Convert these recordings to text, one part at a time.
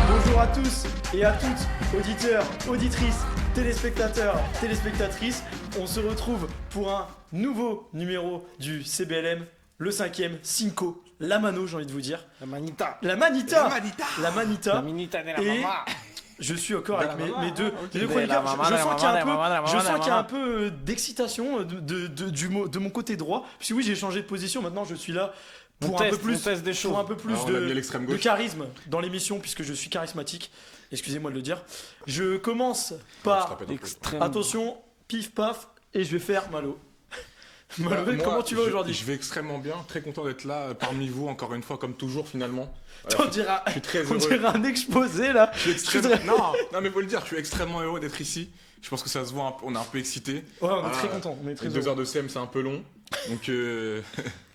Bonjour à tous et à toutes, auditeurs, auditrices, téléspectateurs, téléspectatrices. On se retrouve pour un nouveau numéro du CBLM, le 5e, Cinco, la mano, j'ai envie de vous dire. La manita. La manita. La manita. La manita. La minita de la Et maman. je suis encore avec mes deux De chroniqueurs. la maman, Je de la sens qu'il y a maman, de la je maman, sens de la qu'il y a un maman. peu d'excitation de mon côté droit. Puis oui, j'ai changé de position. Maintenant, je suis là pour un peu plus, des choses. pour un peu plus Alors, on a mis à l'extrême de gauche. charisme dans l'émission, puisque je suis charismatique. Excusez-moi de le dire. Je commence Je te par rappelle un peu. Extrême. attention, pif paf, et je vais faire Malo. Malo, Bah, moi, comment tu vas aujourd'hui? Je vais extrêmement bien, très content d'être là parmi vous, encore une fois, comme toujours finalement. On dirait, Je suis très on heureux. dirait un exposé là. Je suis extrêmement... non, mais faut le dire, je suis extrêmement heureux d'être ici. Je pense que ça se voit, on est un peu excité. Ouais, on est Voilà. très content. On est très Les 2 heureux. heures de CM, c'est un peu long. Donc,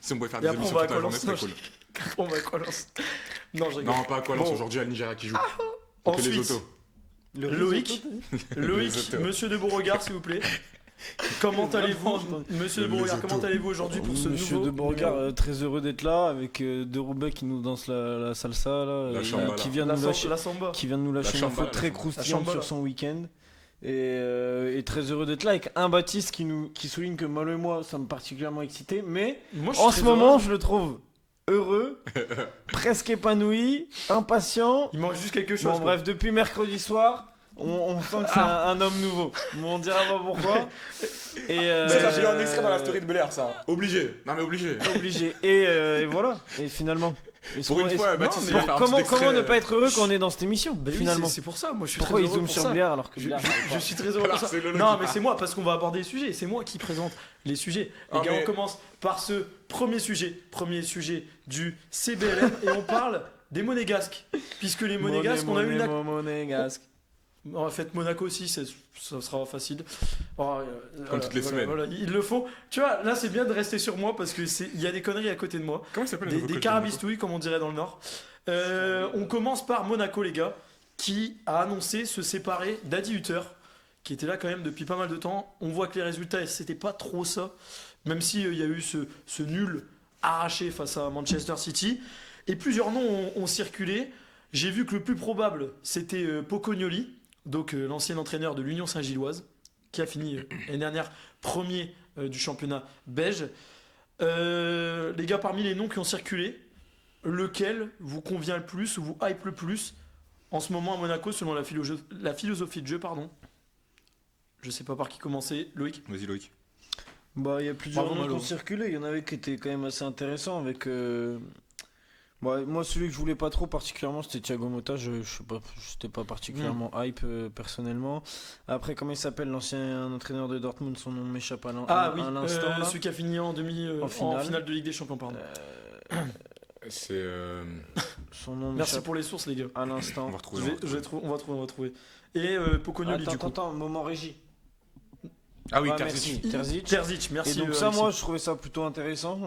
si on pouvait faire Et des après, on émissions va à toute la journée, Coalence. c'est cool. On va quoi lance? Non, je rigole. Non, pas à quoi, lance Bon. aujourd'hui à Nigeria qui joue. Donc, les Ensuite, autos. Loïc, Loïc, autos. monsieur de Beauregard, s'il vous plaît. Comment allez-vous, monsieur de Les Beauregard? autos. Comment allez-vous aujourd'hui pour ce Monsieur nouveau de Beauregard, numéro très heureux d'être là avec deux Roubaix qui nous dansent la salsa là, La et chamba, qui là. vient de nous lâcher, la samba. qui vient de nous lâcher une chamba, info la très chamba. croustillante La chamba, sur là. son week-end. Et très heureux d'être là avec un Baptiste qui souligne que Malo et moi sommes particulièrement excités, mais Moi, je suis en très ce moment heureux. je le trouve heureux, presque épanoui, impatient. Il manque juste quelque chose. Bon quoi. bref, depuis mercredi soir, on sent que c'est un homme nouveau. Mais on dira pas pourquoi. Et J'ai eu un extrait dans la story de Belair, ça. Obligé. Non, mais obligé. obligé. Et voilà. Et finalement. Pour une fois, Baptiste, il va faire un comment, petit extrait, comment ne pas être heureux quand on est dans cette émission Bah oui, finalement? c'est pour ça. Moi, je suis Pourquoi très ils heureux zooment pour sur ça. Bléard alors que Je, Bléard, je suis très heureux pour Alors, ça. c'est Lolo Non, qui mais parle. c'est moi parce qu'on va aborder les sujets. C'est moi qui présente les sujets. Les Ah, gars, mais- on commence par ce premier sujet du CBLM et on parle des monégasques. Puisque les monégasques, on a eu une. Monégasque. En fait, Monaco aussi, ça sera facile. Oh, Comme toutes les semaines. Voilà, ils le font. Tu vois, là, c'est bien de rester sur moi parce que il y a des conneries à côté de moi. Comment il s'appelle le Des nouveau coach de carabistouilles, comme on dirait dans le Nord. On commence par Monaco, les gars, qui a annoncé se séparer d'Adi Hutter, qui était là quand même depuis pas mal de temps. On voit que les résultats, c'était pas trop ça, même si il y a eu ce nul arraché face à Manchester City. Et plusieurs noms ont circulé. J'ai vu que le plus probable, c'était Pocognoli, donc l'ancien entraîneur de l'Union Saint-Gilloise, qui a fini l'année dernière premier du championnat belge. Les gars, parmi les noms qui ont circulé, lequel vous convient le plus ou vous hype le plus en ce moment à Monaco selon la philosophie de jeu, pardon. Je sais pas par qui commencer. Loïc. Vas-y, Loïc. Bah, il y a plusieurs Bravo, noms qui Malo. ont circulé. Il y en avait qui étaient quand même assez intéressants avec. Moi, celui que je voulais pas trop particulièrement, c'était Thiago Motta. Je sais pas, j'étais pas particulièrement hype personnellement. Après, comment il s'appelle, l'ancien entraîneur de Dortmund, son nom m'échappe à l'instant. là. celui qui a fini en En finale. de Ligue des Champions, pardon. C'est. Son nom Merci m'échappe pour les sources, les gars. à l'instant. On va retrouver. On va trouver. Et Pocognoli, du coup. Attends, moment régie. Ah oui, Ah, Terzic. merci. Terzic. Terzic, Et merci. donc ça, Alexis. moi, je trouvais ça plutôt intéressant,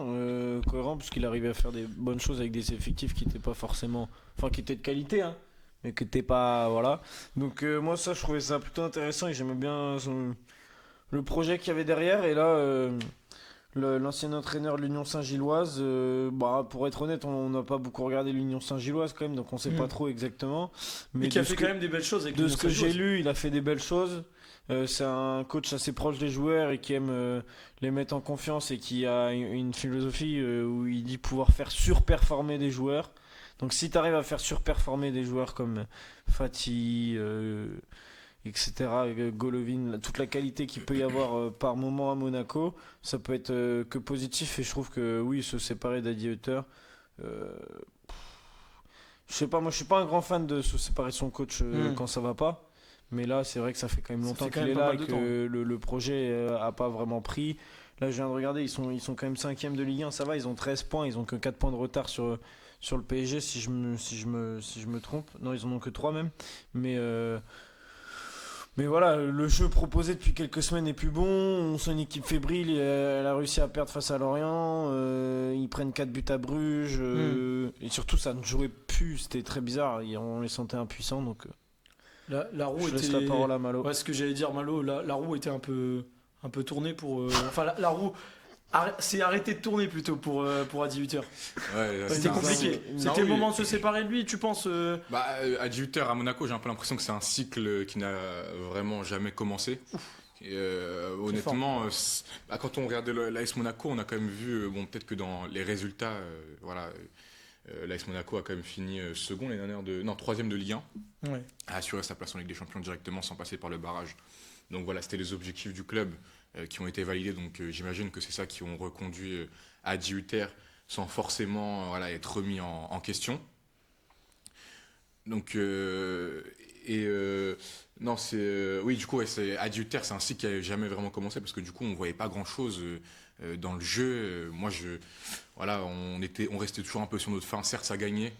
cohérent, parce qu'il arrivait à faire des bonnes choses avec des effectifs qui étaient pas forcément, enfin, qui étaient de qualité, hein, mais qui étaient pas, voilà. Donc moi, ça, je trouvais ça plutôt intéressant et j'aimais bien le projet qu'il y avait derrière. Et là, l'ancien entraîneur de l'Union Saint-Gilloise, pour être honnête, on n'a pas beaucoup regardé l'Union Saint-Gilloise quand même, donc on sait pas trop exactement. Mais qui a de fait ce quand que- même des belles choses avec de l'Union ce que j'ai Saint-Gilloise. lu, il a fait des belles choses. C'est un coach assez proche des joueurs et qui aime les mettre en confiance et qui a une philosophie où il dit pouvoir faire surperformer des joueurs. Donc si tu arrives à faire surperformer des joueurs comme Fati, etc., Golovin, toute la qualité qu'il peut y avoir par moment à Monaco, ça peut être que positif. Et je trouve que oui, se séparer d'Adi Hutter, je sais pas, moi je suis pas un grand fan de se séparer de son coach quand ça va pas. Mais là, c'est vrai que ça fait quand même Ça longtemps fait quand qu'il est même pas là mal et de que le projet a pas vraiment pris. Là, je viens de regarder, ils sont quand même 5e de Ligue 1, ça va, ils ont 13 points, ils ont que 4 points de retard sur le PSG si je me trompe. Non, ils en ont que 3 même. Mais voilà, le jeu proposé depuis quelques semaines est plus bon. On sent une équipe fébrile, elle a réussi à perdre face à Lorient. Ils prennent 4 buts à Bruges. Et surtout, ça ne jouait plus, c'était très bizarre. On les sentait impuissants. Donc, La roue Je laisse était. la parole à Malo. Ouais, ce que j'allais dire, Malo, la roue était un peu tournée pour. Enfin, la roue s'est arrêtée de tourner plutôt pour Adi Hutter. Ouais, là, C'était un- compliqué. Non, C'était le oui. moment de se séparer de lui, tu penses Bah, à 18h à Monaco, j'ai un peu l'impression que c'est un cycle qui n'a vraiment jamais commencé. Et, honnêtement, quand on regardait l'AS Monaco, on a quand même vu, bon, peut-être que dans les résultats, voilà, l'AS Monaco a quand même fini second l'année dernière, non, troisième de Ligue 1, Ouais. a assuré sa place en Ligue des Champions directement sans passer par le barrage. Donc voilà, c'était les objectifs du club qui ont été validés. Donc j'imagine que c'est ça qui ont reconduit Adi Hutter sans forcément voilà, être remis en question. Donc, non, oui, du coup, ouais, Adi Hutter, c'est un cycle qui n'a jamais vraiment commencé parce que du coup, on ne voyait pas grand-chose dans le jeu. Voilà, on restait toujours un peu sur notre fin. Certes, ça gagnait.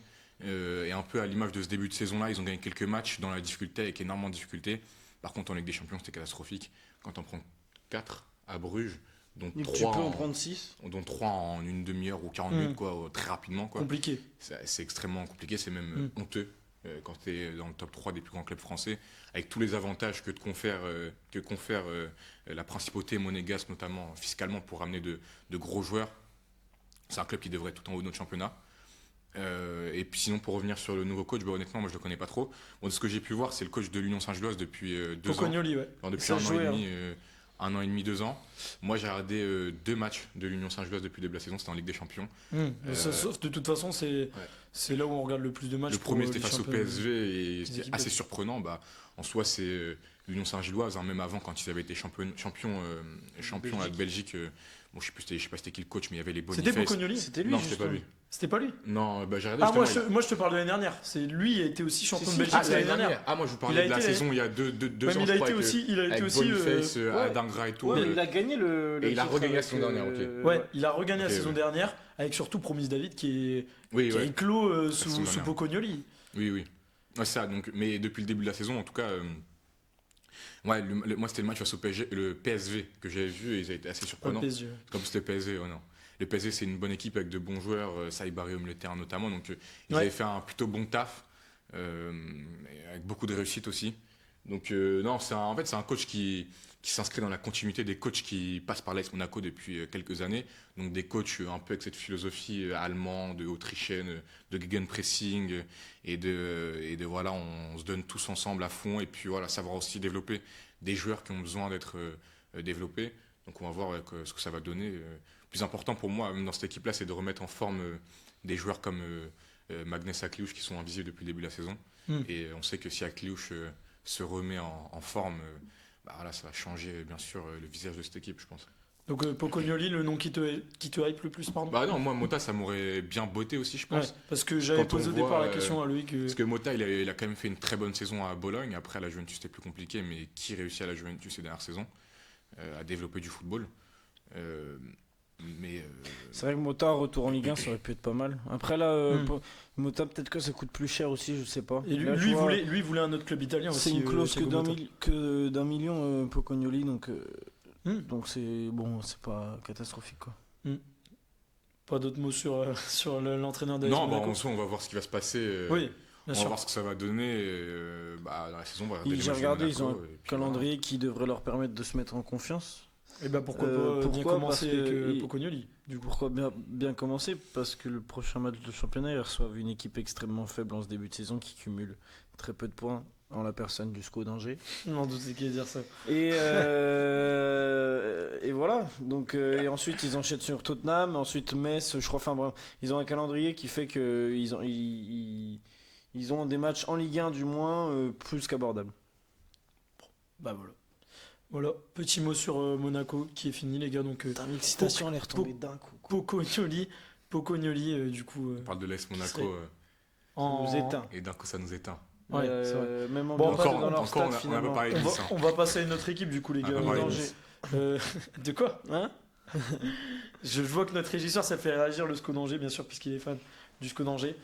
Et un peu à l'image de ce début de saison-là, ils ont gagné quelques matchs dans la difficulté, avec énormément de difficultés. Par contre, en Ligue des Champions, c'était catastrophique. Quand on prend 4 à Bruges, dont Tu 3 peux en prendre 6. en une demi-heure ou 40 minutes, quoi, très rapidement. Quoi. Compliqué. C'est extrêmement compliqué, c'est même honteux quand tu es dans le top 3 des plus grands clubs français, avec tous les avantages que confère la principauté monégasque, notamment fiscalement, pour ramener de gros joueurs. C'est un club qui devrait être tout en haut de notre championnat. Et puis sinon, pour revenir sur le nouveau coach, bah, honnêtement, moi je le connais pas trop. Bon, de ce que j'ai pu voir, c'est le coach de l'Union Saint-Gilloise depuis 2 ans. Pocognoli, ouais. Alors, depuis Ça un jouait, an et demi, 2 ans. Moi, j'ai regardé 2 matchs de l'Union Saint-Gilloise depuis le début de la saison, c'était en Ligue des Champions. Sauf de toute façon, c'est là où on regarde le plus de matchs. Le premier, pour, c'était les face au championnats. PSV et les c'était équipes assez de- surprenant. Bah, en soi, c'est l'Union Saint-Gilloise, hein, même avant, quand ils avaient été champions de Belgique. Bon, je sais pas c'était qui le coach, mais il y avait les Boniface. C'était Pocognoli. C'était lui, Non, c'était pas justement. lui. C'était pas lui. Non, bah, j'ai regardé Ah, justement, moi je te parle de l'année dernière. C'est lui qui a été aussi champion Si, de si. Belgique Ah, c'est l'année l'année dernière. dernière. Ah, moi, je vous Il parlais a de la été- saison il y a deux Ouais, ans, mais je crois, il a été avec aussi. Boniface, ouais. Adingra et tout. Ouais, mais il a gagné le Et il a titre regagné la avec, saison dernière, ok. Ouais, il a regagné la Ok, saison ouais. dernière avec surtout Promise David qui Oui, a ouais. éclos saison sous dernière. Pocognoli. Oui, oui. Ouais, ça, donc, mais depuis le début de la saison, en tout cas, ouais, moi c'était le match face au le PSV que j'avais vu et ils avaient été assez Pas le surprenants. PSG. Comme c'était le PSG, ouais, non. Le PSG, c'est une bonne équipe avec de bons joueurs, Saïbari au milieu de terrain notamment, donc ils Ouais. avaient fait un plutôt bon taf, avec beaucoup de réussite aussi. Donc, non, en fait, c'est un coach qui s'inscrit dans la continuité des coachs qui passent par l'AS Monaco depuis quelques années. Donc, des coachs un peu avec cette philosophie allemande, autrichienne, de gegenpressing, et de voilà, on se donne tous ensemble à fond, et puis voilà, savoir aussi développer des joueurs qui ont besoin d'être développés. Donc, on va voir ce que ça va donner. Le plus important pour moi, même dans cette équipe-là, c'est de remettre en forme des joueurs comme Magnus Akliouche qui sont invisibles depuis le début de la saison. Et on sait que si Akliouche se remet en forme, bah voilà, ça va changer bien sûr le visage de cette équipe, je pense. Donc Pocognoli, le nom qui te hype le plus, pardon. Bah non, moi Mota, ça m'aurait bien botté aussi, je Ouais, pense. parce que j'avais Quand on posé au voit, départ la question à Loïc. Parce que Mota, il a quand même fait une très bonne saison à Bologne. Après, à la Juventus, c'était plus compliqué, mais qui réussit à la Juventus ces dernières saisons à développer du football C'est vrai que Mota, retour en Ligue 1, ça aurait pu être pas mal. Après, là, Mota, peut-être que ça coûte plus cher aussi, je sais pas. Et Là, tu lui, vois, voulait un autre club italien aussi. c'est une clause Thiago Motta. d'un million, Pocognoli, donc c'est bon, c'est pas catastrophique, quoi. Pas d'autres mots sur l'entraîneur d'AS non, bah, Monaco. en soi, on va voir ce qui va se passer. Oui, On bien va sûr. voir ce que ça va donner dans la saison. On va regarder les J'ai matchs de regardé, Monaco, ils ont un et puis calendrier qui devrait leur permettre de se mettre en confiance. Et ben pourquoi pas bien pourquoi commencer Parce avec que Pocognoli, du coup. Pourquoi bien commencer? Parce que le prochain match de championnat, ils reçoivent une équipe extrêmement faible en ce début de saison qui cumule très peu de points en la personne du SCO d'Angers. Non, doute c'est qui allait dire ça. Et voilà. Donc, et ensuite, ils enchaînent sur Tottenham, ensuite Metz, je crois. Enfin, bref, ils ont un calendrier qui fait qu'ils ont, ils ont des matchs en Ligue 1 du moins plus qu'abordables. Bah voilà. Voilà, petit mot sur Monaco qui est fini les gars. Donc L'excitation, elle est retombée d'un coup. Pocognoli du coup On parle de l'AS Monaco serait- On nous éteint. et d'un coup ça nous éteint. Ouais, c'est vrai. Même Bon, ambiance encore- dans leur encore, stade, on a finalement. pas parlé On de va, Nice, hein. on va passer à une autre équipe du coup les Ah, gars. bah, pareil, Danger. De quoi Hein Je vois que notre régisseur ça fait réagir le SCO d'Angers bien sûr puisqu'il est fan du SCO d'Angers.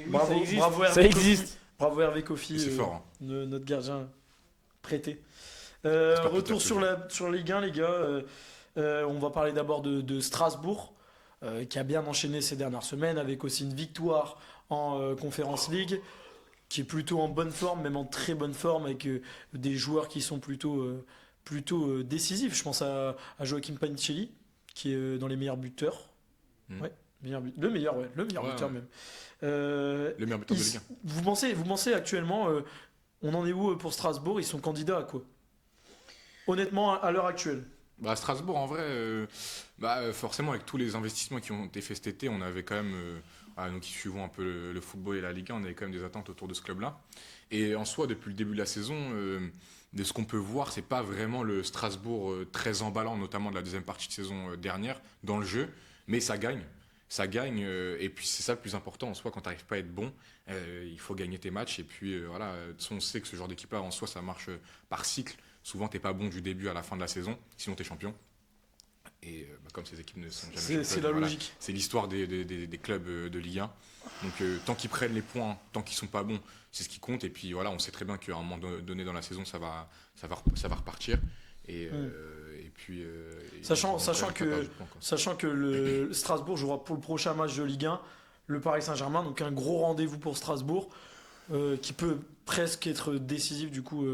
Bravo, ça existe. bravo Hervé Ça Kofi. existe. Bravo Hervé Kofi, C'est fort. Hein. notre gardien prêté. J'espère qu'il Retour tape sur le la Ligue 1 les gars. On va parler d'abord de Strasbourg qui a bien enchaîné ces dernières semaines avec aussi une victoire en Conference League. qui est plutôt en bonne forme, même en très bonne forme, avec des joueurs qui sont plutôt décisifs. Je pense à Joachim Panicelli, qui est dans les meilleurs buteurs. Ouais, le meilleur buteur ouais. même. Le meilleur buteur de Ligue 1. Vous pensez actuellement, on en est où pour Strasbourg? Ils sont candidats à quoi? Honnêtement, à l'heure actuelle. Bah, Strasbourg, en vrai, forcément, avec tous les investissements qui ont été faits cet été, on avait quand même, nous qui suivons un peu le football et la Ligue 1, on avait quand même des attentes autour de ce club-là. Et en soi, depuis le début de la saison, de ce qu'on peut voir, c'est pas vraiment le Strasbourg très emballant, notamment de la deuxième partie de saison dernière, dans le jeu, mais ça gagne. Ça gagne, et puis c'est ça le plus important en soi, quand tu n'arrives pas à être bon, il faut gagner tes matchs. Et puis voilà, de toute façon, on sait que ce genre d'équipe-là, en soi, ça marche par cycle. Souvent, t'es pas bon du début à la fin de la saison, sinon t'es champion. Et comme ces équipes ne sont jamais championnes, C'est la logique. C'est l'histoire des clubs de Ligue 1. Donc tant qu'ils prennent les points, tant qu'ils sont pas bons, c'est ce qui compte. Et puis voilà, on sait très bien qu'à un moment donné dans la saison, ça va repartir. Et puis sachant que le Strasbourg jouera pour le prochain match de Ligue 1 le Paris Saint-Germain, donc un gros rendez-vous pour Strasbourg, qui peut presque être décisif du coup.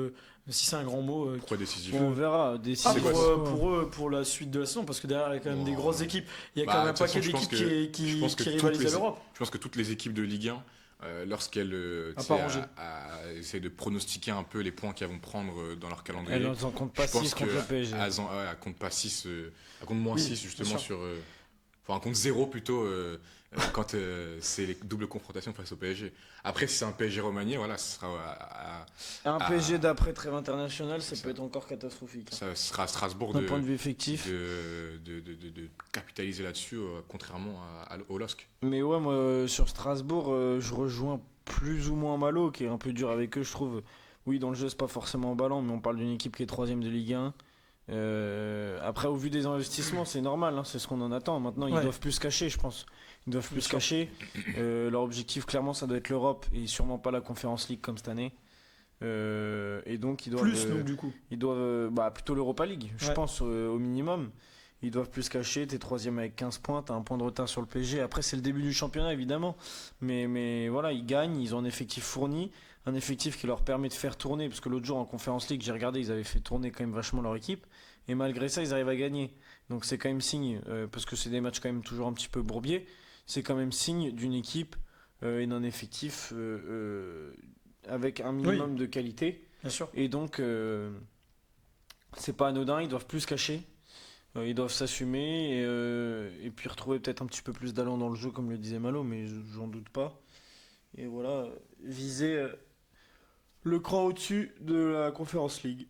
Si c'est un grand mot. Pourquoi décisif? On verra. Décisif. Pour eux, pour la suite de la saison, parce que derrière, il y a quand même des grosses équipes. Il y a quand même un paquet d'équipes qui rivalisent à l'Europe. Je pense que toutes les équipes de Ligue 1, lorsqu'elles essaient de pronostiquer un peu les points qu'elles vont prendre dans leur calendrier, elles n'en comptent pas 6 contre le PSG. Elles comptent pas 6, elles comptent moins 6 justement sur. Enfin, elles comptent 0 plutôt quand c'est les doubles confrontations face au PSG. Après, si c'est un PSG remanié, voilà, ce sera un PSG d'après trêve internationale, ça peut être encore catastrophique. Ça sera à Strasbourg d'un point de vue effectif de capitaliser là-dessus, contrairement au LOSC. Mais ouais, moi sur Strasbourg, je rejoins plus ou moins Malo, qui est un peu dur avec eux, je trouve. Oui, dans le jeu, c'est pas forcément emballant, mais on parle d'une équipe qui est 3ème de Ligue 1. Après, au vu des investissements, c'est normal, hein, c'est ce qu'on en attend. Maintenant, ils doivent plus se cacher, je pense. Ils doivent plus se cacher. Leur objectif, clairement, ça doit être l'Europe et sûrement pas la Conference League comme cette année. Et donc, ils doivent. Donc, du coup. Ils doivent. Plutôt l'Europa League, je pense, au minimum. Ils doivent plus se cacher. T'es 3ème avec 15 points, t'as un point de retard sur le PSG. Après, c'est le début du championnat, évidemment. Mais voilà, ils gagnent, ils ont un effectif fourni. Un effectif qui leur permet de faire tourner, parce que l'autre jour en Conference League, j'ai regardé, ils avaient fait tourner quand même vachement leur équipe, et malgré ça, ils arrivent à gagner. Donc c'est quand même signe, parce que c'est des matchs quand même toujours un petit peu bourbiers, c'est quand même signe d'une équipe et d'un effectif avec un minimum de qualité. Bien sûr. Et donc, c'est pas anodin, ils doivent plus se cacher, ils doivent s'assumer, et puis retrouver peut-être un petit peu plus d'allant dans le jeu, comme le disait Malo, mais j'en doute pas. Et voilà, viser le cran au-dessus de la Conference League.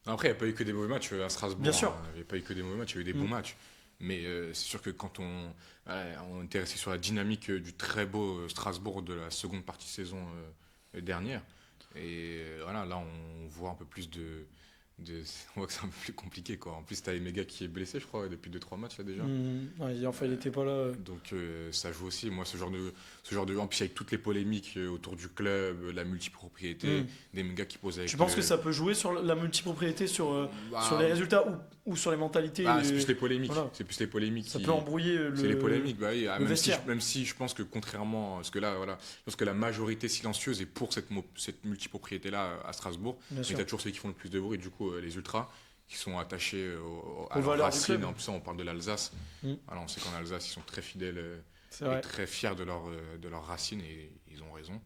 Après, il n'y a pas eu que des mauvais matchs à Strasbourg. Bien sûr. Il n'y a pas eu que des mauvais matchs, il y a eu des bons matchs. Mais c'est sûr que quand on était resté sur la dynamique du très beau Strasbourg de la seconde partie de saison dernière, et voilà, là on voit un peu plus on voit que c'est un peu plus compliqué, quoi. En plus, t'as Emega qui est blessé, je crois, depuis 2-3 matchs là déjà. Il n'était pas là. Donc ça joue aussi. Moi, ce genre de. En plus, avec toutes les polémiques autour du club, la multipropriété, des Emega qui posent avec. Tu penses que ça peut jouer sur la multipropriété, sur les résultats ou sur les mentalités? C'est plus les polémiques. Voilà. C'est plus les polémiques. Ça peut embrouiller c'est les polémiques. Bah, oui, vestiaire. même si je pense que contrairement, parce que là, voilà, je pense que la majorité silencieuse est pour cette multipropriété là à Strasbourg. Mais t'as toujours ceux qui font le plus de bruit, du coup. Les ultras qui sont attachés à leurs racines. En plus, on parle de l'Alsace. Alors, on sait qu'en Alsace, ils sont très fidèles et très fiers de leurs racines, et ils ont raison.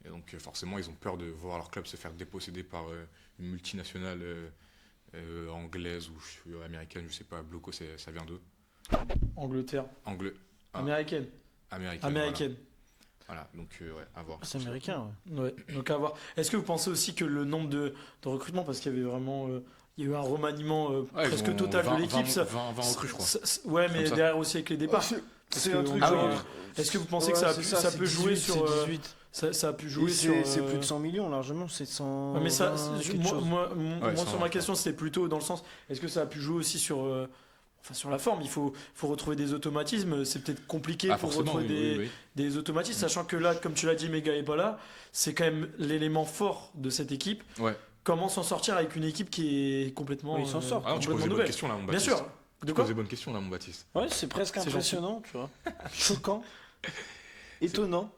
Et donc, forcément, ils ont peur de voir leur club se faire déposséder par une multinationale anglaise ou américaine, je sais pas. Bloco, ça vient d'eux. Angleterre. Américaine. Voilà, donc à voir. C'est américain, ouais. Donc à voir. Est-ce que vous pensez aussi que le nombre de recrutements, parce qu'il y avait vraiment, il y a eu un remaniement presque total de l'équipe, 20 recrues, je crois. Ouais, mais derrière aussi avec les départs. C'est un truc. Est-ce que vous pensez que ça peut jouer sur 18. Ça a pu jouer sur. C'est plus de 100 millions largement, c'est 100. Mais ça, moi sur ma question, c'était plutôt dans le sens, est-ce que ça a pu jouer aussi sur la forme? Il faut retrouver des automatismes. C'est peut-être compliqué pour retrouver des automatismes, sachant que là, comme tu l'as dit, Mega est pas là. C'est quand même l'élément fort de cette équipe. Ouais. Comment s'en sortir avec une équipe qui est complètement. Il s'en sort. Tu poses des bonnes questions là, mon Baptiste. Bien sûr. Tu poses des bonnes questions là, mon Baptiste. Ouais, c'est presque impressionnant, tu vois. Choquant. Étonnant.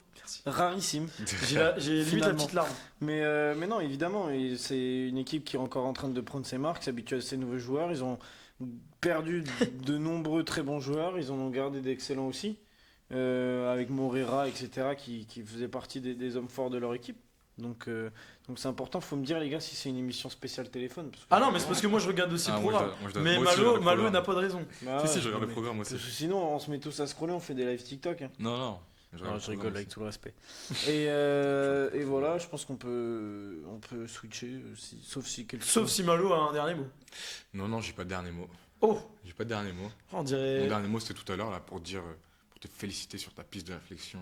rarissime. J'ai limite la Finalement. petite larme. Mais non, évidemment, et c'est une équipe qui est encore en train de prendre ses marques, s'habituer à ces nouveaux joueurs. Ils ont perdu de nombreux très bons joueurs, ils en ont gardé d'excellents aussi, avec Moreira, etc., qui faisaient partie des hommes forts de leur équipe. Donc c'est important. Faut me dire, les gars, si c'est une émission spéciale téléphone. Parce que Ah non, mais c'est parce que moi je regarde aussi le Ah, moi, programme. je dois- Mais moi aussi, je regarde le Malo programme. n'a pas de raison. Bah Si, ouais, si, je regarde le mais- programme aussi. parce que sinon, on se met tous à scroller, on fait des lives TikTok. Hein. Non, non. Non, regarde je le rigole programme avec aussi. tout le respect. Et voilà, je pense qu'on peut switcher, sauf si quelque Sauf chose. si Malo a un dernier mot. Non, j'ai pas de dernier mot. Oh, J'ai pas de dernier mot. on Mon dirait. dernier mot, c'était tout à l'heure là pour te féliciter sur ta piste de réflexion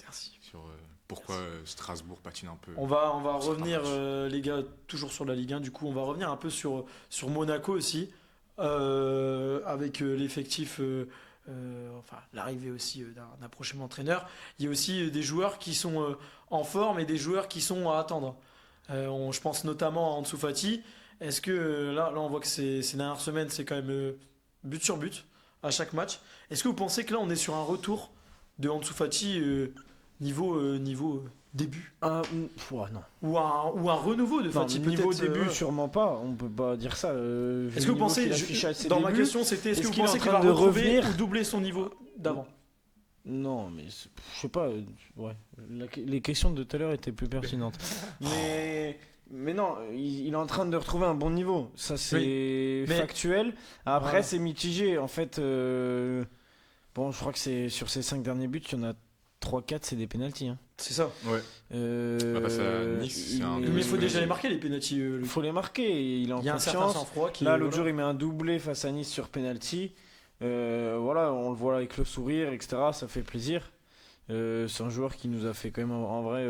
Merci. sur pourquoi Strasbourg patine un peu. On va Sur revenir, un match. les gars, toujours sur la Ligue 1. Du coup, on va revenir un peu sur Monaco aussi, avec l'effectif, enfin l'arrivée aussi d'un prochain entraîneur. Il y a aussi des joueurs qui sont en forme et des joueurs qui sont à attendre. Je pense notamment à Ansu Fati. Est-ce que là, on voit que ces dernières semaines, c'est quand même but sur but à chaque match. Est-ce que vous pensez que là, on est sur un retour de Ansu Fati niveau début? Ouais, non. Ou un renouveau de Non, Fati peut-être. niveau début, sûrement pas. On peut pas dire ça. Est-ce que vous pensez, dans ma question, c'était est-ce que est-ce vous qu'il est pensez en qu'il train va de retrouver revenir ou doubler son niveau d'avant? Non, mais je sais pas. Ouais. Les questions de tout à l'heure étaient plus pertinentes. mais non, il est en train de retrouver un bon niveau. Ça, c'est Oui. Mais- factuel. Après, Voilà. c'est mitigé. En fait, bon, je crois que c'est sur ces 5 derniers buts, il y en a 3-4, c'est des pénaltys. Hein. C'est ça. Ouais. Bah, parce à Nice, c'est un Mais il faut Oui, déjà oui. les marquer les pénaltys. Il faut les marquer. Il est en Il y a un certain confiance. sang-froid qui. Là, l'autre voilà. jour, il met un doublé face à Nice sur penalty. Voilà, on le voit avec le sourire, etc. Ça fait plaisir. C'est un joueur qui nous a fait quand même en vrai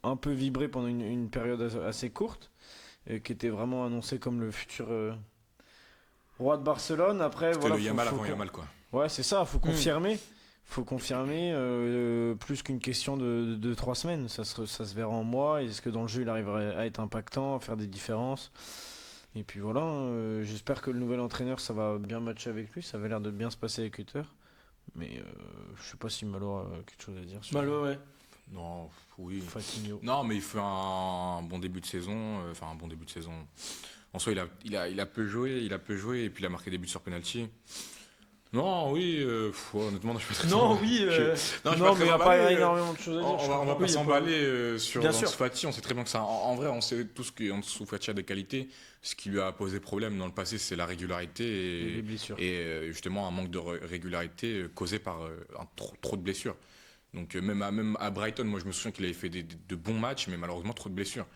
un peu vibrer pendant une période assez courte, qui était vraiment annoncé comme le futur roi de Barcelone. Après, C'était voilà, le Yamal faut avant Yamal quoi. Ouais, c'est ça. Faut confirmer. Faut confirmer plus qu'une question de 3 semaines. Ça se verra en mois. Est-ce que dans le jeu, il arriverait à être impactant, à faire des différences? Et puis voilà, j'espère que le nouvel entraîneur, ça va bien matcher avec lui. Ça avait l'air de bien se passer avec Hutter. Mais je sais pas si Malo a quelque chose à dire sur Malo, ouais. Non, oui. Fatinho. Non, mais il fait un bon début de saison. Enfin, un bon début de saison. En soi, il a peu joué, et puis il a marqué des buts sur penalty. Non, oui, honnêtement, non, je suis pas très Non, oui. Non, je suis Non, pas mais il très n'y a emballé, pas énormément de choses à dire. On va Oui, pas y a pas- s'emballer sur Bien Ansu sûr. Fati. On sait très bien que ça. En vrai, on sait tous qu'Ansu Fati a des qualités. Ce qui lui a posé problème dans le passé, c'est la régularité Les et, blessures. justement un manque de régularité causé par trop de blessures. Donc même à Brighton, moi je me souviens qu'il avait fait de bons matchs, mais malheureusement trop de blessures.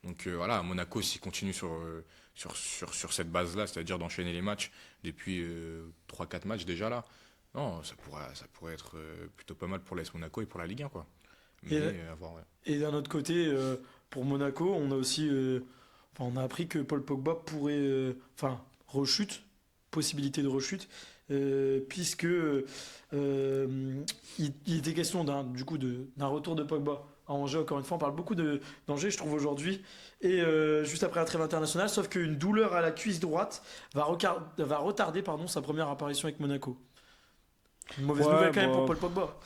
Donc voilà, à Monaco, s'il continue sur cette base-là, c'est-à-dire d'enchaîner les matchs depuis 3-4 matchs déjà là, non, ça pourrait être plutôt pas mal pour l'AS Monaco et pour la Ligue 1 quoi. Mais Et- à voir, ouais. Et d'un autre côté, pour Monaco, on a aussi. On a appris que Paul Pogba pourrait. Rechute, possibilité de rechute, puisque il était question du coup d'un retour de Pogba à Angers. Encore une fois, on parle beaucoup d'Angers, je trouve, aujourd'hui. Et juste après la trêve internationale, sauf qu'une douleur à la cuisse droite va retarder sa première apparition avec Monaco. Une mauvaise Ouais, nouvelle quand même bon. pour Paul Pogba.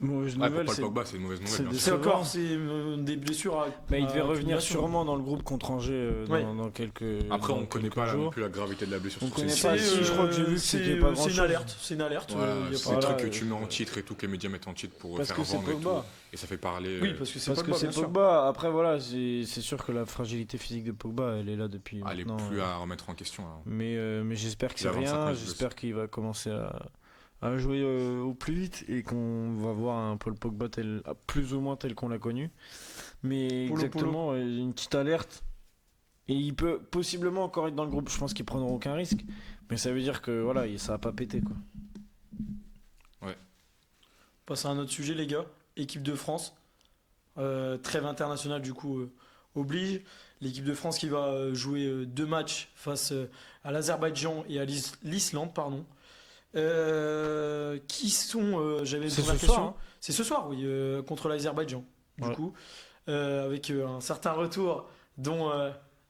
Mauvaise Ouais, pour nouvelle, Paul c'est. Pogba, c'est une mauvaise c'est nouvelle. bien des- sûr. Des blessures à. Mais il devait à revenir accumulation. sûrement dans le groupe contre Angers Ouais. dans quelques. Après, dans on connaît quelques pas non jours. plus la gravité de la blessure. On sur connaît ces- pas. c'est- Si, je crois que j'ai vu que c'était pas C'est grand-chose. une alerte. C'est une alerte. Voilà, y a c'est pas- des Voilà, trucs que tu mets en titre et tout, que les médias mettent en titre pour Parce faire que c'est vendre et tout. Pogba. Et ça fait parler. Oui, parce que c'est Parce que Pogba, c'est bien sûr. Pogba. Après, voilà, c'est sûr que la fragilité physique de Pogba, elle est là depuis Elle est maintenant. plus à remettre en question. Hein. Mais j'espère que Il a c'est 25 rien. matchs, J'espère qu'il va commencer à jouer au plus vite et qu'on va voir un Paul Pogba plus ou moins tel qu'on l'a connu. Mais Polo, exactement, une petite alerte. Et il peut possiblement encore être dans le groupe. Je pense qu'ils prendront aucun risque. Mais ça veut dire que voilà, ça va pas péter quoi. On passe à un autre sujet, les gars. Équipe de France. Trêve internationale, du coup, oblige. L'équipe de France qui va jouer 2 matchs face à l'Azerbaïdjan et à l'Islande, pardon. Qui sont. J'avais une C'est première ce question. soir, hein. C'est ce soir, oui, contre l'Azerbaïdjan. Du Ouais. coup, avec un certain retour dont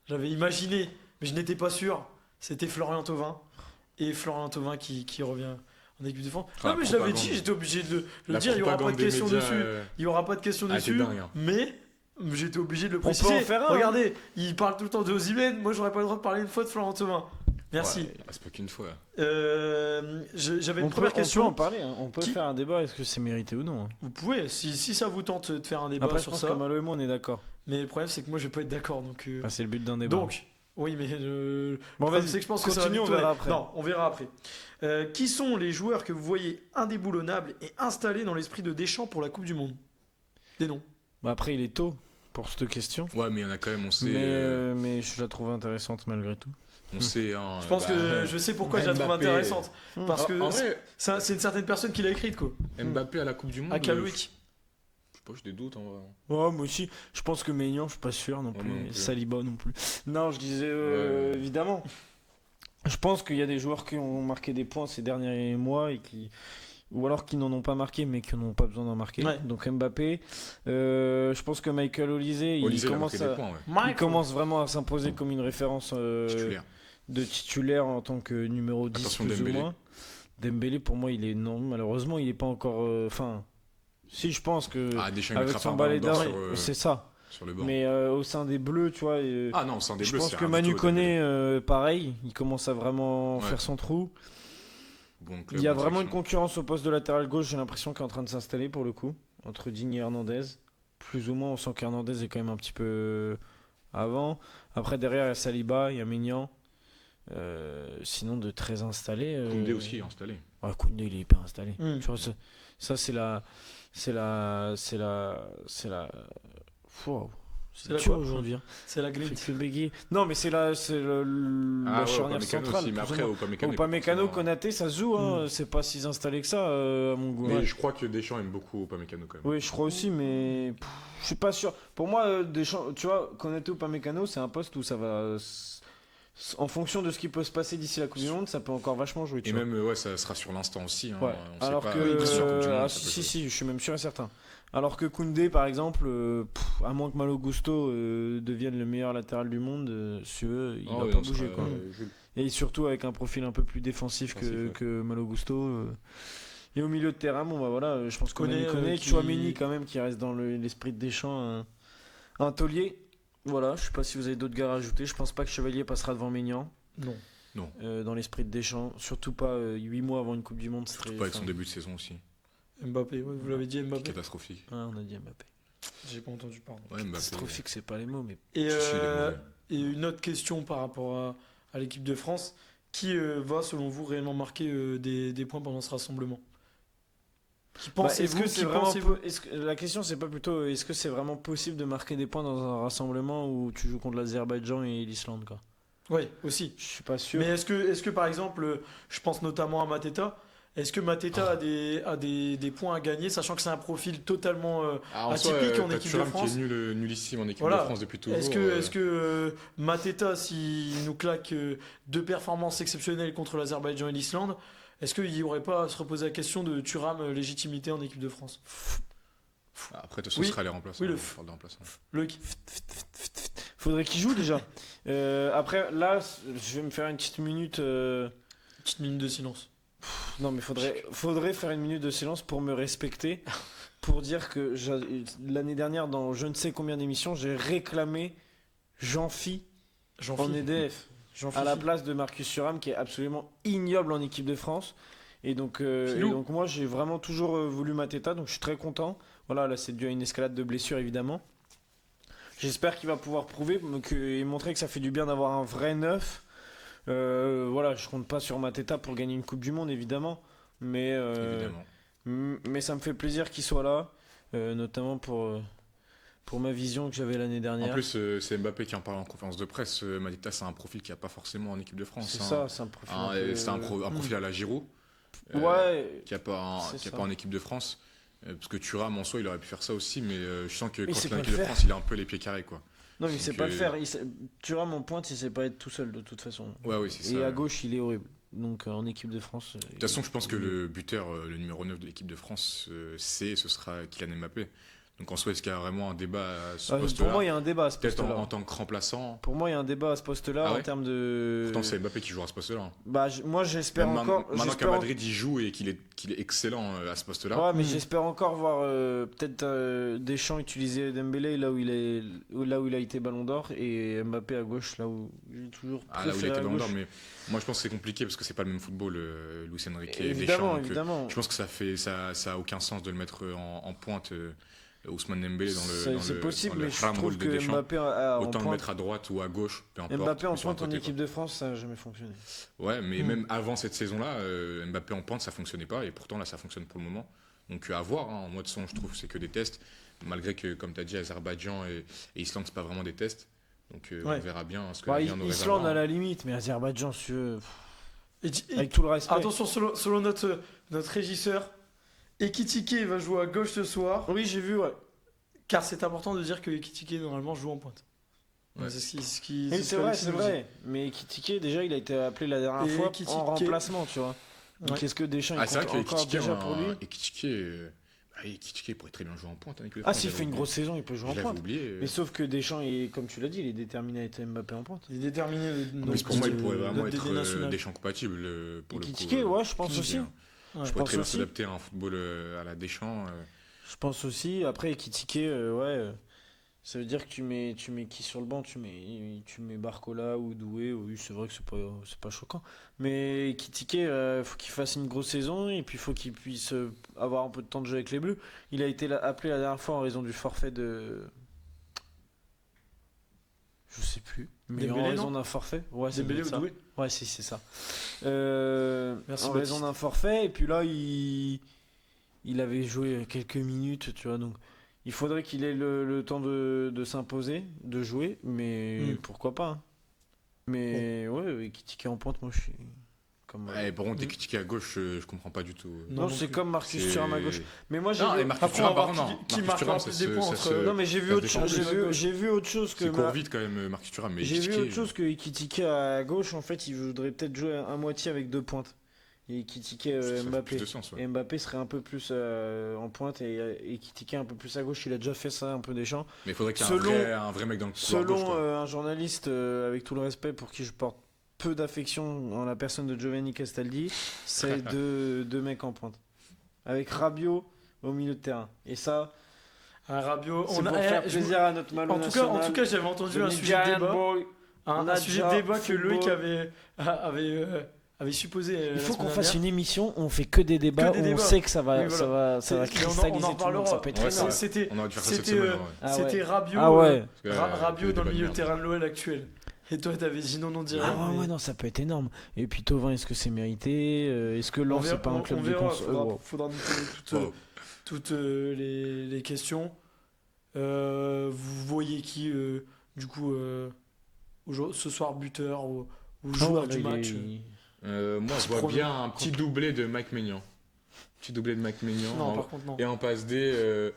j'avais imaginé, mais je n'étais pas sûr. C'était Florian Thauvin. Et Florian Thauvin qui revient en équipe de France. Ah, Non, mais la je l'avais propagande. dit, j'étais obligé de le La dire, il y aura pas de propagande des question médias, dessus. Il y aura pas de question c'est dessus, dingue, hein. mais j'étais obligé de le On peut préciser. en faire un, hein. Regardez, il parle tout le temps de Osimhen, moi j'aurais pas le droit de parler une fois de Florent Thauvin. Merci. Ouais, c'est pas qu'une fois. J'avais On une peut, première on peut question. en parler, hein. On peut Qui- faire un débat, est-ce que c'est mérité ou non, hein. Vous pouvez, si ça vous tente de faire un débat Après, je sur pense ça. que Malo et moi, on est d'accord. Mais le problème, c'est que moi, je vais pas être d'accord. Bah, c'est le but d'un débat. Donc, oui, mais Bon, le problème, vas-y, c'est que je pense que ça va continue, vite on verra tourner. après. Non, on verra après. Qui sont les joueurs que vous voyez indéboulonnables et installés dans l'esprit de Deschamps pour la Coupe du Monde? Des noms. Bah, après, il est tôt pour cette question. Ouais, mais il y en a quand même, on sait. Mais je la trouve intéressante malgré tout. On sait hein, Je pense que je sais pourquoi je la trouve Mbappé. intéressante. Parce que En vrai, c'est une certaine personne qui l'a écrite, quoi. Mbappé à la Coupe du Monde. À Caloïc. Je sais pas, j'ai des doutes en vrai. Ouais, moi aussi. Je pense que Maignan, je suis pas sûr non Ouais, plus. moi non plus. Saliba non plus. Non, je disais Ouais. évidemment. Je pense qu'il y a des joueurs qui ont marqué des points ces derniers mois et qui. Ou alors qui n'en ont pas marqué mais qui n'ont pas besoin d'en marquer. Ouais. Donc Mbappé. Je pense que Michael Olise, Olysée, il il a commence marqué à. des points, ouais. Il commence vraiment à s'imposer comme une référence Titulaire. de titulaire en tant que numéro 10 Attention, plus Dembélé. ou moins. Dembélé pour moi il est non malheureusement il est pas encore enfin si je pense que Ah, Deschamps, il avec mettra son pas un balai ballon d'or d'or sur, c'est ça sur le banc. mais au sein des Bleus tu vois Ah non, c'est un des je Bleus, pense c'est que rien Manu du tout, Dembélé. Koné pareil il commence à vraiment Ouais. faire son trou Bon club, il y a bonne vraiment une sélection. concurrence au poste de latéral gauche j'ai l'impression qu'elle est en train de s'installer pour le coup entre Digne et Hernandez plus ou moins on sent qu'Hernandez est quand même un petit peu avant après derrière il y a Saliba il y a Maignan. Sinon de très installé Koundé aussi installé. ouais, Koundé il est hyper installé Mm. tu vois, ça c'est la wow. C'est la dur quoi aujourd'hui hein. C'est la Fait glitch. que bégayer. Non mais c'est la Ah ouais, charnière Upamecano centrale aussi, mais plus ou après, moins. Upamecano. Upamecano, Konaté ça se joue hein. Mm. C'est pas si installé que ça à mon goût Mais ouais. je crois que Deschamps aime beaucoup Upamecano quand même. Oui je crois aussi mais je suis pas sûr pour moi Deschamps, tu vois Konaté ou Upamecano c'est un poste où ça va en fonction de ce qui peut se passer d'ici la Coupe du Monde ça peut encore vachement jouer tu Et vois. même, ouais, ça sera sur l'instant aussi. Hein. Ouais. On sait Alors pas, que bien sûr, Coupe du Monde, ah, ça peut si, jouer. si, je suis même sûr et certain. Alors que Koundé, par exemple, à moins que Malo Gusto devienne le meilleur latéral du monde, si eux, il Ah va ouais, pas non, bouger. ça Quoi. sera, Et surtout avec un profil un peu plus défensif Défensif, ouais. que Malo Gusto. Et au milieu de terrain, bon bah voilà, je pense que Koné, Manu Koné, qui- Tchouaméni quand même, qui reste dans l'esprit de Deschamps, un taulier. Voilà, je sais pas si vous avez d'autres gars à rajouter. Je pense pas que Chevalier passera devant Maignan Non. dans l'esprit de Deschamps. Surtout pas 8 mois avant une Coupe du Monde. Surtout pas avec son début de saison aussi. Mbappé, ouais, vous l'avez dit Mbappé. Catastrophique. Ah, on a dit Mbappé. J'ai pas entendu pardon. Ouais, Mbappé. Catastrophique, c'est pas les mots, mais Et, Si, si, il est mauvais. et une autre question par rapport à l'équipe de France. Qui va, selon vous, réellement marquer des points pendant ce rassemblement? Qui bah, pensez-vous est-ce que qui pensez-vous la question c'est pas plutôt est-ce que c'est vraiment possible de marquer des points dans un rassemblement où tu joues contre l'Azerbaïdjan et l'Islande quoi. Oui, aussi. Je suis pas sûr. Mais est-ce que par exemple, je pense notamment à Mateta, est-ce que Mateta a des points à gagner, sachant que c'est un profil totalement Ah, en atypique soi, en t'as équipe Thuram de France? qui est nullissime en équipe Voilà. de France depuis toujours. Est-ce que Mateta, s'il nous claque deux performances exceptionnelles contre l'Azerbaïdjan et l'Islande, est-ce qu'il n'y aurait pas à se reposer la question de Thuram légitimité en équipe de France? Après, de toute façon, Oui. ce sera les remplaçants. Oui, le on parle des remplaçants. Loïc. Faudrait qu'il joue déjà. Après là je vais me faire une petite minute Petite minute de silence. non mais faudrait faire une minute de silence pour me respecter pour dire que l'année dernière dans je ne sais combien d'émissions j'ai réclamé Jean-Phi J'en en EDF à la place de Marcus Thuram qui est absolument ignoble en équipe de France et donc Filou. moi j'ai vraiment toujours voulu Mateta donc je suis très content voilà là c'est dû à une escalade de blessures évidemment j'espère qu'il va pouvoir prouver et montrer que ça fait du bien d'avoir un vrai neuf voilà je compte pas sur Mateta pour gagner une Coupe du Monde évidemment mais Évidemment. mais ça me fait plaisir qu'il soit là notamment pour ma vision que j'avais l'année dernière En plus, c'est Mbappé qui en parle en conférence de presse. Mateta, c'est un profil qu'il n'y a pas forcément en équipe de France. c'est hein. ça c'est un profil C'est un profil à la Giroud. ouais Qui n'y a pas, C'est qui a ça. pas en équipe de France. Parce que Thuram, en soi, il aurait pu faire ça aussi. Mais je sens que Mais il quand sait il est en pas équipe le de faire. France, il a un peu les pieds carrés. Quoi. non mais il Donc, sait pas le faire Thuram en pointe il sait pas être tout seul de toute façon Ouais, oui, c'est ça. et à gauche il est horrible donc en équipe de France De toute façon, je pense que le buteur, le numéro 9 de l'équipe de France, ce sera Kylian Mbappé. Donc en soi, est-ce qu'il y a vraiment un débat à ce Pour poste-là? moi, il y a un débat à ce Peut-être poste-là. en tant que remplaçant. Pour moi, il y a un débat à ce poste-là Ah en ouais termes de. Pourtant, c'est Mbappé qui jouera à ce poste-là. Hein. Bah, moi, j'espère Même encore. Maintenant qu'à j'espère- Madrid, il joue et qu'il est excellent à ce poste-là. Ouais, mais Mm. j'espère encore voir peut-être Deschamps utiliser Dembélé là où il a été Ballon d'Or et Mbappé à gauche là où j'ai toujours Ah, là où il préféré était à Ballon d'Or, gauche. mais moi je pense que c'est compliqué parce que c'est pas le même football, Luis Enrique et Deschamps. Évidemment, Donc, évidemment. je pense que ça a aucun sens de le mettre en pointe, Ousmane Dembélé dans C'est le possible, dans le mais je Ramrol trouve de que Deschamps. Mbappé en Autant le pointe, mettre à droite ou à gauche, peu importe. Mbappé en mais sur un pointe en côté, équipe de France, ça n'a jamais fonctionné. quoi. Ouais, mais Mm. même avant cette saison-là, Mbappé en pointe ça fonctionnait pas et pourtant là ça fonctionne pour le moment. Donc à voir, hein. En mode son, je trouve c'est que des tests, malgré que comme tu as dit, Azerbaïdjan et Islande c'est pas vraiment des tests. Donc Ouais. on verra bien ce que Bah, l'avenir nous Islande réservera. à la limite, mais Azerbaïdjan, si tu veux, Et avec tout le respect. attention, selon notre régisseur, Ekitike va jouer à gauche ce soir, Oui, j'ai vu, ouais. car c'est important de dire que Ekitike normalement joue en pointe. Ouais. C'est ce qui. Oui, ce c'est que vrai, Alexis c'est nous vrai. Mais Ekitike, déjà, il a été appelé la dernière Et fois Ekitike- en remplacement, tu vois. Donc, Ouais. est-ce que Deschamps Ah, il c'est vrai compte que encore déjà pour lui Ekitike pourrait très bien jouer en pointe. Hein, avec le Ah, France, s'il j'avais fait une oublié. grosse saison, il peut jouer en Je l'avais pointe. oublié. Mais sauf que Deschamps, comme tu l'as dit, il est déterminé à être Mbappé en pointe. dit. Il est déterminé. Mais pour moi, il pourrait de- vraiment de- être des nationales. Deschamps compatible pour le coup. Ekitike, ouais, je pense Ekitike, aussi. hein. Ouais. Je pourrais pense très bien aussi. s'adapter à un football à la Deschamps. Je pense aussi. Après, Ekitike, ça veut dire que tu mets qui sur le banc? Tu mets Barcola ou Doué. Oui, c'est vrai que c'est pas choquant. Mais Ekitike, faut qu'il fasse une grosse saison et puis faut qu'il puisse avoir un peu de temps de jeu avec les Bleus. Il a été appelé la dernière fois en raison du forfait de. Je sais plus. Mais Dembélé, en raison non d'un forfait. Ouais, c'est Dembélé peut-être ou ça. Doué. Ouais, si, c'est ça. Merci, En Baptiste. raison d'un forfait, et puis là, il avait joué quelques minutes, tu vois, donc il faudrait qu'il ait le temps de s'imposer, de jouer, mais Mm. pourquoi pas. Hein. Mais ouais, Ekitike en pointe, moi je suis comme. Par contre, Mm. Ekitike à gauche, je comprends pas du tout. Non, non, non c'est plus. comme Marcus C'est- Thuram à gauche. Mais moi j'ai Non, vu. et Marcus Après, on Thuram, va par voir contre, non. qui Marcus marquera Thuram, le plus des points entre- Non, mais j'ai vu ça autre se chose. défend. J'ai vu autre chose que. Il court vite quand même, Marcus Thuram. Mais J'ai vu Ekitike, autre chose que Ekitike à gauche. En fait, il voudrait peut-être jouer à moitié avec deux pointes. Et Ekitike ça fait Mbappé. plus de sens, ouais. Et Mbappé serait un peu plus en pointe et Ekitike un peu plus à gauche. Il a déjà fait ça un peu Deschamps. Mais il faudrait qu'il y ait un vrai mec dans le couloir Selon gauche, quoi. un journaliste, avec tout le respect pour qui je porte peu d'affection en la personne de Giovanni Castaldi, c'est deux mecs en pointe. Avec Rabiot au milieu de terrain. Et ça, Un Rabiot. c'est On pour a- faire je- plaisir à notre Malo En national. tout cas, j'avais entendu un The sujet de Giant débat. Boy. Un Nadja sujet de débat que Loïc Football. avait supposé. Il faut qu'on fasse une émission où on fait que des débats, Que des où on débats. sait que ça va, Oui, ça va, ça va C'est- mais on en cristalliser tout le reparlera. monde, ça peut être Ouais, très c'est bien. vrai. C'était On aurait dû faire ça cette c'était, semaine. ouais. Ah c'était ouais. Rabiot, Ah ouais. Parce que, Rabiot des dans le débats de milieu de merde. terrain de l'OL actuel. Et toi, t'avais dit non direct. Ah ouais, mais non, ça peut être énorme. Et puis Tovin, est-ce que c'est mérité? Est-ce que Lens, c'est pas un club on de verra, cons... faudra noter Wow. toutes les questions. Vous voyez qui, du coup, ce soir buteur ou joueur du match Moi, je vois Premier. bien un petit doublé de Mike Maignan. Petit doublé de Mike Maignan. Non, par contre, non. Et en passe D, je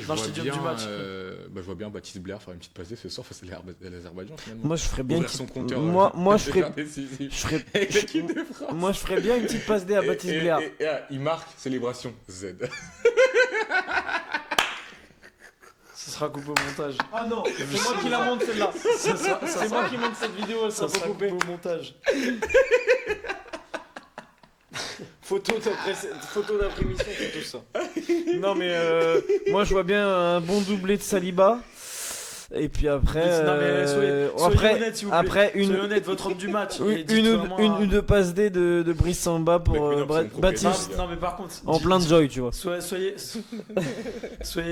Non, vois je t'ai dit bien, du match. je vois bien Baptiste Blair faire une petite passe D ce soir face à l'Azerbaïdjan finalement. Moi, je ferais bien une Ouvrir son petite... compteur. Moi, je ferais... décisif. Je ferais... Avec l'équipe de France. Moi, je ferais bien une petite passe D à Baptiste Blair. Il marque, célébration, Z. Ce sera coupé au montage. Ah non, c'est moi qui la monte celle-là. C'est moi qui monte cette vidéo, elle Ça sera sera pas coupé coupée. au montage. Photo d'après-mission, c'est tout ça. Non mais moi je vois bien un bon doublé de Saliba. Et puis après, Non, mais soyez honnête, s'il vous plaît. après Soyez honnête, votre homme du match. une, et dites une, vraiment une un- ou deux passes D de Brice Samba pour Mec, mais non, c'est mon propriétaire. Baptiste Non, mais par contre, en plein de joy, tu vois. soyez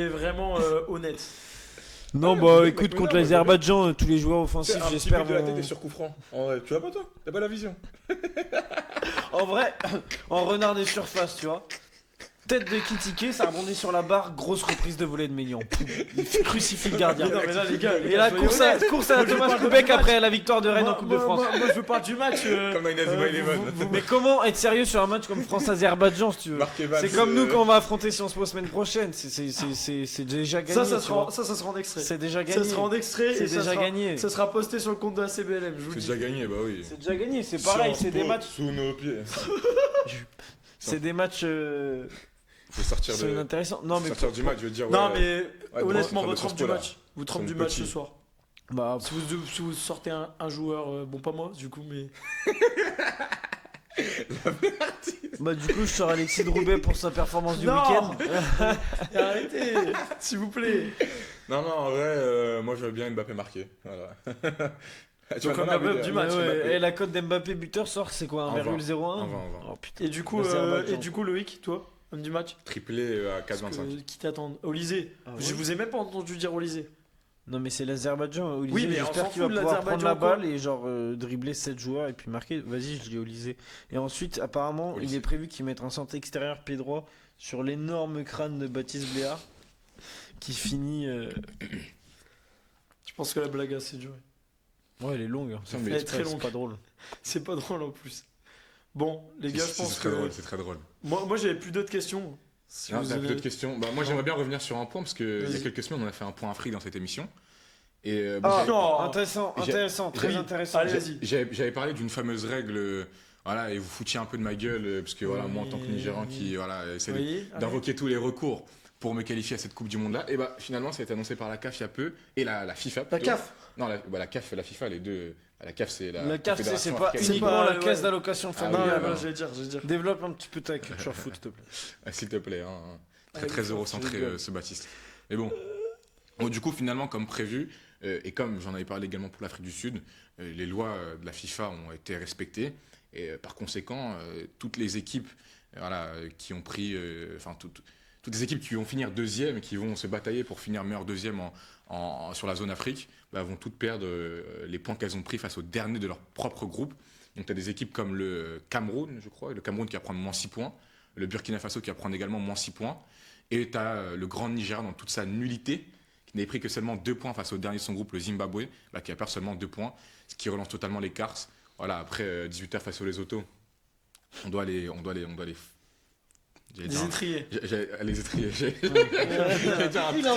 vraiment honnête. Non Ouais, bah mais écoute, non, contre mais l'Azerbaïdjan, tous les joueurs offensifs, Un petit j'espère. but de la vont- tête et sur coup franc. Tu l'as pas toi? T'as pas la vision? En vrai, en renard des surfaces, tu vois. Tête de Kitike, ça rebondit sur la barre, grosse reprise de volée de Mélian. Il crucifie le gardien. Non, mais là, les gars, Et la soyez course à, honnêtes. course à Moi, je Thomas parle Koubek du match. après la victoire de Rennes en Coupe de France. Moi, je veux pas du match. Comme dans Inazuma Eleven. Mais comment être sérieux sur un match comme France-Azerbaïdjan si tu veux? Marc Evans, C'est comme nous quand on va affronter Sciences Po semaine prochaine. C'est déjà gagné. Ça tu vois. sera en extrait. C'est déjà Ça gagné. sera en extrait C'est et ça déjà sera- gagné. Ça sera posté sur le compte de la CBLM, je vous C'est le dis. déjà gagné, bah oui. C'est déjà gagné. C'est pareil. Sciences C'est des Po matchs. sous nos pieds. C'est des matchs. Je vais sortir C'est de. intéressant. Non, mais sortir du match, je veux dire. Non, ouais, mais ouais, honnêtement, de votre homme du Sassuolo, match. Votre Son homme du match petit. ce soir. bah, Si vous sortez un joueur, bon, pas moi, du coup, mais. bah, du coup, je sors Alexis de Roubaix pour sa performance du Non. week-end. Arrêtez, s'il vous plaît. Non, non, en vrai, moi je veux bien Mbappé marqué. Voilà. Tu Donc, vas on demander a un but, du Ouais, match, ouais. Et la cote d'Mbappé buteur sort, c'est quoi, 1,01? En 20. Oh putain. Et du coup, L'Azerbaïdjan. Loïc, toi, homme du match Triplé à Parce 4,25. que- Qui t'attend Olysée. Ah Je ouais vous ai même pas entendu dire Olysée. Non, mais c'est l'Azerbaïdjan. Olysée, Oui, mais on j'espère s'en qu'il va fout de pouvoir prendre la l'Azerbaïdjan, quoi. balle et genre dribbler 7 joueurs et puis marquer. Vas-y, je dis Olysée. Et ensuite, apparemment, Olysée. il est prévu qu'il mette un centre extérieur pied droit sur l'énorme crâne de Baptiste Bléard qui finit. Je pense que la blague a assez duré. Ouais, elle est longue. Hein. Ça Non, fait mais elle est très exprès, c'est longue. pas drôle. C'est pas drôle en plus. Bon, les gars, je pense c'est très que. drôle, c'est très drôle. Moi j'avais plus d'autres questions. Si Non, vous t'as avez- plus d'autres questions. Bah, moi, j'aimerais bien revenir sur un point parce que il y a Vas-y. quelques semaines, on a fait un point Afrique dans cette émission. Et bon, Ah, j'ai- non. intéressant, J'ai- intéressant, très oui. intéressant. Allez, vas-y. j'avais parlé d'une fameuse règle, voilà, et vous foutiez un peu de ma gueule parce que voilà, moi en tant que Oui. Nigérian qui voilà, essaie Vous voyez d'invoquer tous les recours pour me qualifier à cette Coupe du Monde là, et bah finalement ça a été annoncé par la CAF il y a peu et la FIFA. La plutôt. CAF. Non, la CAF et la FIFA, les deux. La CAF c'est la. La CAF, c'est Confédération pas africaine. uniquement pas- la ouais. caisse d'allocation Ah Non, oui, familiale. non, ouais, non, ouais. je vais dire. Développe un petit peu ta culture foot, s'il te plaît. Ah, s'il te plaît, hein. Très Allez, très fort, eurocentré je rigole. ce Baptiste. Mais bon. Bon, du coup, finalement, comme prévu, et comme j'en avais parlé également pour l'Afrique du Sud, les lois de la FIFA ont été respectées. Et par conséquent, toutes les équipes voilà, qui ont pris. Enfin, toutes les équipes qui vont finir deuxième et qui vont se batailler pour finir meilleur deuxième sur la zone Afrique bah, vont toutes perdre les points qu'elles ont pris face au dernier de leur propre groupe. Donc, tu as des équipes comme le Cameroun, je crois, le Cameroun qui va prendre moins 6 points, le Burkina Faso qui va prendre également moins 6 points, et tu as le Grand Nigeria dans toute sa nullité, qui n'avait pris que seulement 2 points face au dernier de son groupe, le Zimbabwe, bah, qui a perdu seulement 2 points, ce qui relance totalement l'écart. Voilà, après 18h face aux Lesotho, on doit les j'allais Des dire un- étriers. les étrier. Il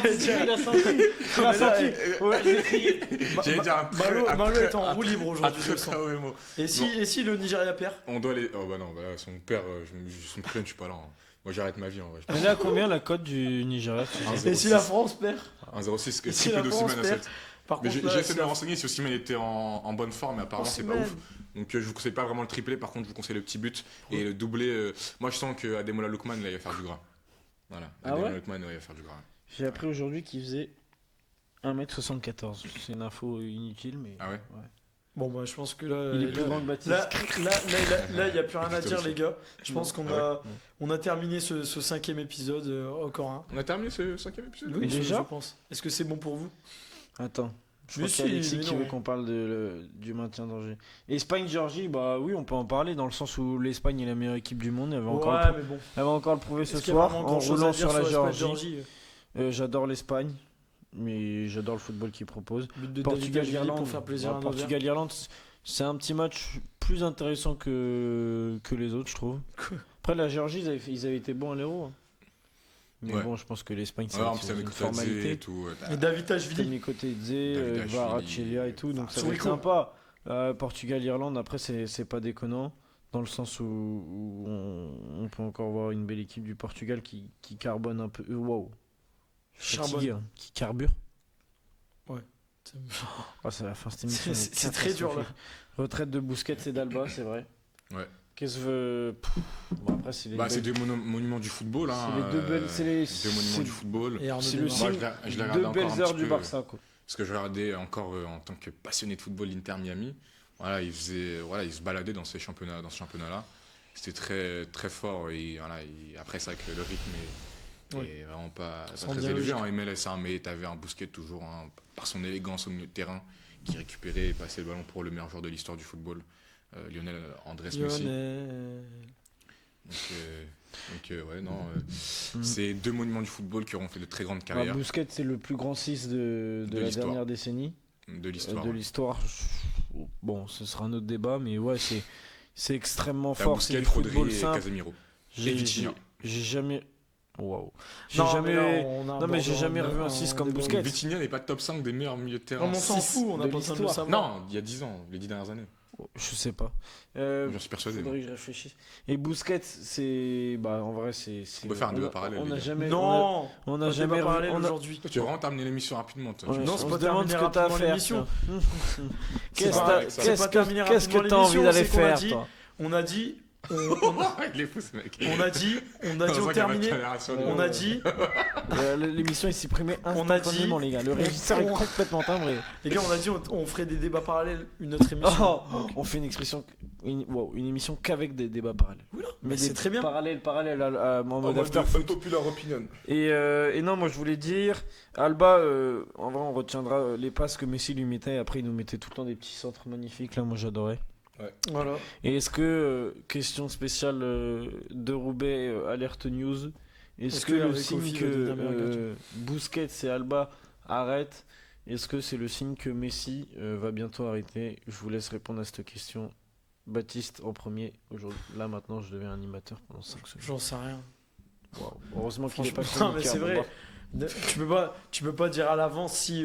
a senti. Ouais, j'ai crié. J'allais dire un très- Malo est en un roue libre très- aujourd'hui. un je le très sens. mauvais mot. Et si le Nigeria perd On doit les. Oh bah non, bah, son père, son père, je suis pas là. Hein. Moi j'arrête ma vie en vrai. Elle est à combien la cote du Nigeria? Un Et 0,6. si la France perd 1,06 que Et si triple la de France Osimhen à perd 7. Par Mais contre, j'ai là, essayé de si me renseigner si Osimhen était en bonne forme, mais apparemment c'est pas Osimhen. ouf. Donc je vous conseille pas vraiment le triplé, par contre je vous conseille le petit but et le doublé. Moi je sens que Ademola Lookman là, il va faire du gras. Voilà, Ah Ademola ouais Lookman il va faire du gras. J'ai appris aujourd'hui qu'il faisait 1m74. C'est une info inutile, mais. Ah ouais. Bon, bah, je pense que là. Il est plus là- grand que Baptiste. Là, il n'y a plus rien à dire, les gars. Je pense qu'on Ah on a terminé ce 5e épisode. Encore un. On a terminé ce 5e épisode. Oui, déjà je pense. Est-ce que c'est bon pour vous Attends. Je Mais crois qu'il y a si, Alexis mais qui non. veut qu'on parle du maintien en danger. Espagne-Géorgie, bah oui, on peut en parler dans le sens où l'Espagne est la meilleure équipe du monde. Elle va, encore, Ouais, mais bon. elle va encore le prouver ce Est-ce qu'il y a soir vraiment en grand-chose à roulant dire sur la l'Espagne, Géorgie. J'adore l'Espagne, mais j'adore le football qu'ils proposent. But de David Portugal-Irlande, David pour faire plaisir à nos verts. Portugal-Irlande, c'est un petit match plus intéressant que les autres, je trouve. Après, la Géorgie, ils avaient été bons à l'Euro. hein. Mais Ouais. bon, je pense que l'Espagne, Ouais, en plus c'est avec une Kotadze et formalité. tout. Et David Tachvili. Nico Tedze, Davidashvili, Kvaratskhelia et tout, donc ça va être Sourico. sympa. Portugal-Irlande, après, c'est pas déconnant. Dans le sens où on peut encore voir une belle équipe du Portugal qui carbone un peu. Wow. Fatigué, hein. Qui carbure. Ah, c'est la fin de cette émission. C'est très dur, là. Retraite de Busquets et d'Alba, c'est vrai. Ouais. Qu'est-ce que veut. Bon, après, c'est les Bah, deux- c'est deux monuments du football. Hein, c'est les deux belles- c'est les- deux monuments c'est- du football. Et Arnaud c'est le Desmar. Moi, signe je l'ai regardé deux encore belles un heures petit du peu, Barça, quoi. Parce que je regardais encore en tant que passionné de football l'Inter Miami. Voilà, il se baladait dans ce championnat-là. C'était très, très fort. Et voilà, après, c'est vrai que le rythme est vraiment pas Sans très bien élevé logique. en MLS. Hein, mais tu avais un Busquets toujours, hein, par son élégance au milieu de terrain, qui récupérait et passait le ballon pour le meilleur joueur de l'histoire du football, Lionel Andrés Messi. Ouais, non, c'est deux monuments du football qui auront fait de très grandes Bah, carrières Busquets, c'est le plus grand 6 de la l'histoire. dernière décennie. de l'histoire. De l'histoire. Bon, ce sera un autre débat, mais ouais, c'est extrêmement T'as fort. C'est Busquets, du football Rodri et simple. Casemiro. J'ai Vitinha. j'ai jamais. Waouh. J'ai Non, mais jamais. là, on a Non, mais j'ai abordé jamais revu un 6 comme Busquets. Vitinha n'est pas top 5 des meilleurs milieux de terrain. On s'en Six fout, on a de pas besoin de le l'histoire. savoir. Non, il y a 10 ans, les 10 dernières années. Je sais pas. J'en suis persuadé. Faudrait que je réfléchisse. Et Busquets, c'est. Bah, en vrai, c'est. On peut faire un débat parallèle, On les n'a gars. jamais. Non, On a un jamais. débat parallèle on a- aujourd'hui. Toi, tu vas vraiment terminer l'émission rapidement. Toi. Ouais, Non, on c'est se pas demande terminé ce que t'as à rapidement faire. l'émission. toi. C'est Qu'est-ce pas- que c'est qu'est-ce pas que terminé qu'est-ce que rapidement t'as envie l'émission, d'aller c'est qu'on a faire, dit- toi On a dit, Il est fou ce mec. on a dit Heureusement on qu'il y a pas de terminait. caméra sur lui. On a dit, L'émission est supprimée On a dit- instantanément, les gars. Le régisseur est complètement timbré. les gars, on a dit, on ferait des débats parallèles une autre émission. Oh, on fait une émission qu'avec des débats parallèles. Mais des c'est très bien. Parallèles En en mode mode after. unpopular opinion. Et non, moi je voulais dire, Alba, en vrai, on retiendra les passes que Messi lui mettait. Après, il nous mettait tout le temps des petits centres magnifiques. Là, moi j'adorais. Voilà. Et est-ce que, question spéciale de Roubaix, Alerte News, est-ce que le avec signe Kofi que va devenir meilleur gardien Busquets et Alba arrêtent, est-ce que c'est le signe que Messi va bientôt arrêter? Je vous laisse répondre à cette question. Baptiste en premier, aujourd'hui. Là maintenant je deviens animateur pendant 5 secondes. J'en sais rien. Waouh. Heureusement qu'il est pas Franchement, non, mais chroniqueur, c'est vrai. bon, Tu peux pas dire à l'avance si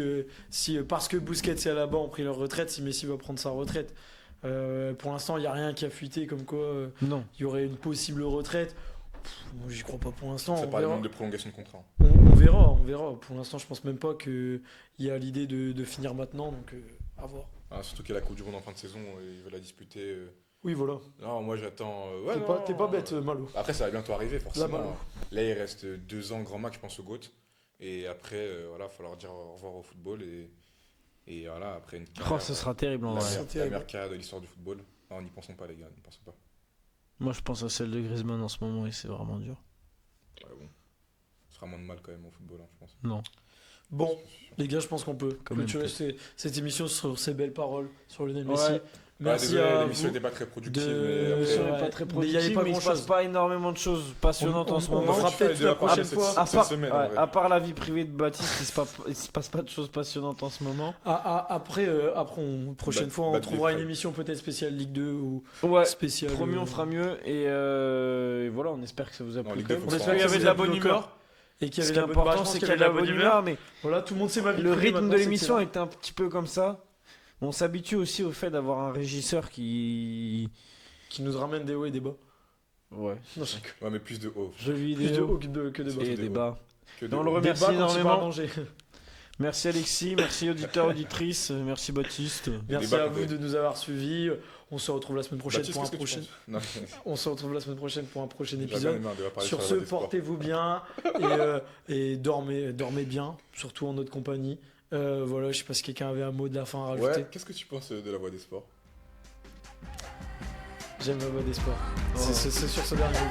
parce que Busquets et Alaba ont pris leur retraite, si Messi va prendre sa retraite. Pour l'instant, il n'y a rien qui a fuité comme quoi non. il y aurait une possible retraite. Moi, j'y crois pas pour l'instant. C'est On pas le verra. nombre de prolongation de contrat. On verra, on verra. Pour l'instant, je pense même pas qu'il y a l'idée de finir maintenant, donc à voir. Ah, surtout qu'il y a la Coupe du Monde en fin de saison, il veut la disputer. Oui, voilà. Non, moi j'attends. Ouais, T'es non, pas bête, Malo. Après, ça va bientôt arriver, forcément. Malo. Là, il reste 2 ans grand max, je pense, au GOAT. Et après, voilà, il va falloir dire au revoir au football. Et voilà, après une Oh, ce sera terrible en la, vrai. meilleure- C'est la terrible. meilleure carrière de l'histoire du football. Non, n'y pensons pas, les gars, n'y pensons pas. Moi je pense à celle de Griezmann en ce moment et c'est vraiment dur. Ouais, bon. Ce sera moins de mal quand même au football, hein, je pense. Non. Bon, les gars, je pense qu'on peut Quand même clôturer cette émission sur ces belles paroles sur Lionel Ouais. Messi. Merci désolé, à l'émission vous. n'était pas très productive, de- mais L'émission après, n'est pas très Mais il y avait productive, pas mais il se grand-chose. passe pas énormément de choses passionnantes en ce moment. fera tu fais peut-être les la deux prochaine cette- fois. cette À part, semaine, ouais, en vrai. à part la vie privée de Baptiste, il se passe pas de choses passionnantes en ce moment. Après, prochaine fois, on bad trouvera une day, émission peut-être spéciale Ligue 2 ou Ouais, spéciale. promis, on fera mieux. Et voilà, on espère que ça vous a Non, plu. Ligue quand 2, même. faut On se espère Il y que avait ça de vous la a plu bonne encore. humeur. Et qu'il y Ce avait qui est de la bonne important, c'est qu'il y a de la bonne humeur. Mais Voilà, tout le monde sait ma vie le privée rythme maintenant, de c'est l'émission que était un petit peu comme ça. On s'habitue aussi au fait d'avoir un régisseur qui. qui nous ramène des hauts et des bas. Ouais. Non, je- Ouais, mais plus de haut. Jeux Plus de vidéo hauts que de bas. et de des haut. bas. Que de On le haut. remercie Des bas quand il énormément. part manger. Merci Alexis, merci auditeurs, auditrices, merci Baptiste. Merci bas à qu'on vous fait. de nous avoir suivis. On se retrouve la semaine prochaine Baptiste, pour un qu'est-ce que tu prochain. penses Non, On se retrouve la semaine prochaine pour un prochain j'en ai épisode. marre de parler Sur la ce, voie des sports. portez-vous bien et dormez bien, surtout en notre compagnie. Voilà, je sais pas si quelqu'un avait un mot de la fin à rajouter. Ouais, qu'est-ce que tu penses de la voie des sports? J'aime la voix des sports. Oh. C'est sur ce dernier mot.